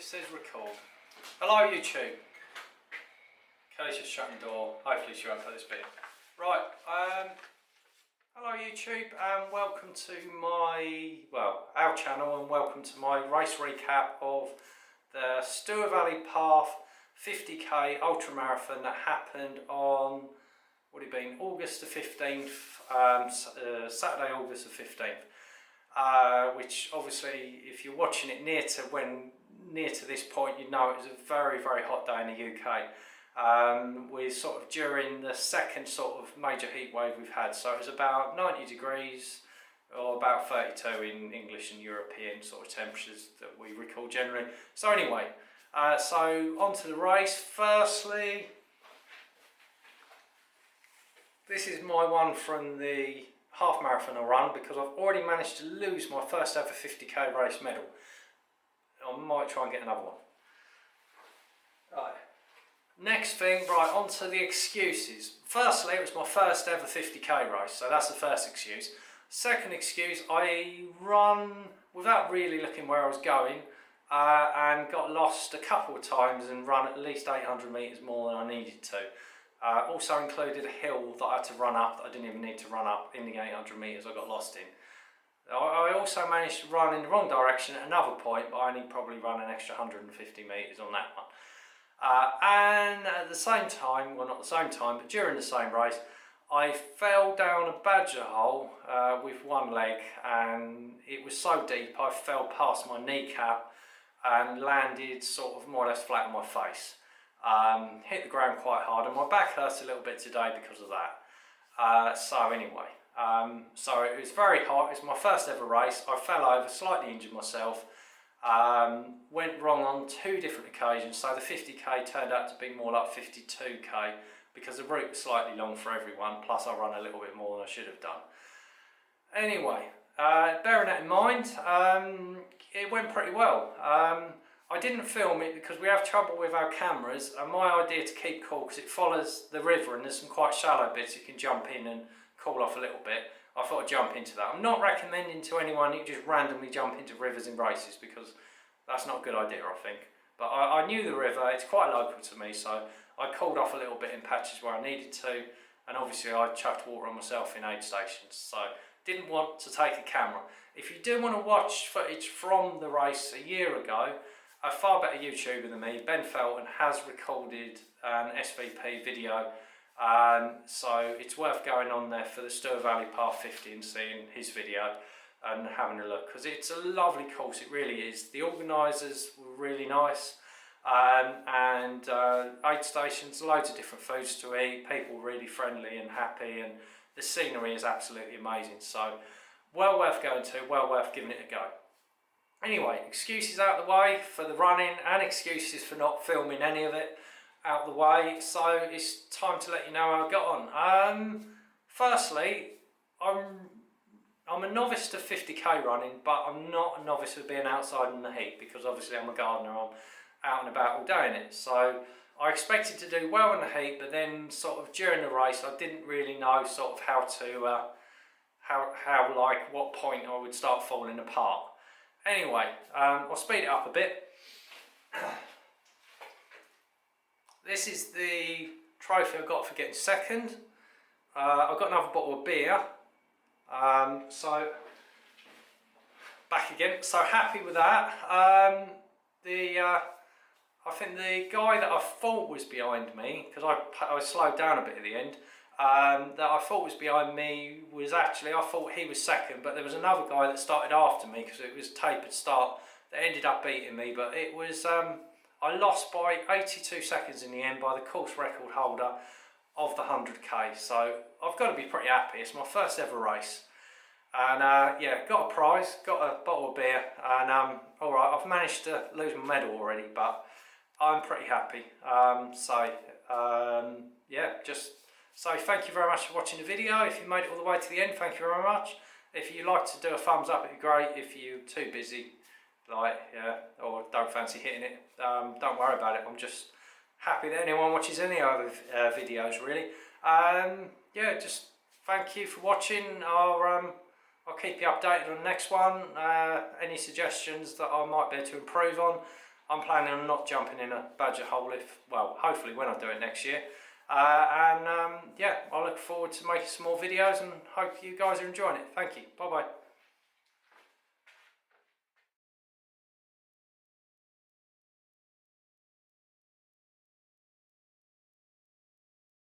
says record. Hello YouTube. Kelly's just shutting the door. Hopefully she won't put this bit in. Right, hello YouTube and welcome to our channel, and welcome to my race recap of the Stour Valley Path 50k ultramarathon that happened on, August the 15th, Saturday, August the 15th. Which obviously, if you're watching it near to this point, you know it was a very, very hot day in the UK. We're sort of during the second sort of major heat wave we've had, so it was about 90 degrees or about 32 in English and European sort of temperatures that we recall generally. So anyway, so on to the race. Firstly, this is my one from the half marathon I run, because I've already managed to lose my first ever 50k race medal. I might try and get another one. Right. Next thing, right, on to the excuses. Firstly, it was my first ever 50k race, so that's the first excuse. Second excuse, I run without really looking where I was going, and got lost a couple of times and run at least 800 metres more than I needed to. Also included a hill that I had to run up that I didn't even need to run up in the 800 metres I got lost in. I also managed to run in the wrong direction at another point, but I only probably run an extra 150 metres on that one. And at the same time, well not the same time, but during the same race, I fell down a badger hole with one leg, and it was so deep I fell past my kneecap and landed sort of more or less flat on my face. Hit the ground quite hard, and my back hurts a little bit today because of that. So anyway, so it was very hot. It's my first ever race. I fell over, slightly injured myself, went wrong on 2 different occasions, so the 50k turned out to be more like 52k because the route was slightly long for everyone, plus I run a little bit more than I should have done. Anyway, bearing that in mind, it went pretty well. I didn't film it because we have trouble with our cameras, and my idea to keep cool, because it follows the river and there's some quite shallow bits you can jump in and cool off a little bit. I thought I'd jump into that. I'm not recommending to anyone you just randomly jump into rivers in races, because that's not a good idea, I think. But I knew the river, it's quite local to me, so I cooled off a little bit in patches where I needed to, and obviously I chucked water on myself in aid stations, so didn't want to take a camera. If you do want to watch footage from the race a year ago, a far better YouTuber than me, Ben Felton, has recorded an SVP video, so it's worth going on there for the Stour Valley Path 50 and seeing his video and having a look, because it's a lovely course, it really is. The organisers were really nice, and aid stations, loads of different foods to eat, people really friendly and happy, and the scenery is absolutely amazing, so well worth going to, well worth giving it a go. Anyway, excuses out of the way for the running, and excuses for not filming any of it out the way, so it's time to let you know how I got on. Firstly, I'm a novice to 50k running, but I'm not a novice of being outside in the heat, because obviously I'm a gardener, I'm out and about all day in it, so I expected to do well in the heat, but then sort of during the race I didn't really know sort of how to, what point I would start falling apart. Anyway, I'll speed it up a bit. This is the trophy I got for getting second. I've got another bottle of beer. So, back again. So happy with that. I think the guy that I thought was behind me, because I slowed down a bit at the end, that I thought was behind me was actually, I thought he was second, but there was another guy that started after me because it was a tapered start that ended up beating me, but it was, I lost by 82 seconds in the end by the course record holder of the 100k, so I've got to be pretty happy. It's my first ever race, and yeah, got a prize, got a bottle of beer, and alright, I've managed to lose my medal already, but I'm pretty happy. Yeah, so thank you very much for watching the video. If you made it all the way to the end, thank you very much. If you'd like to do a thumbs up, it'd be great. If you're too busy, or don't fancy hitting it, don't worry about it. I'm just happy that anyone watches any other videos, really. Yeah, just thank you for watching. I'll keep you updated on the next one. Any suggestions that I might be able to improve on, I'm planning on not jumping in a badger hole if, well, hopefully when I do it next year. Yeah, I look forward to making some more videos and hope you guys are enjoying it. Thank you. Bye bye.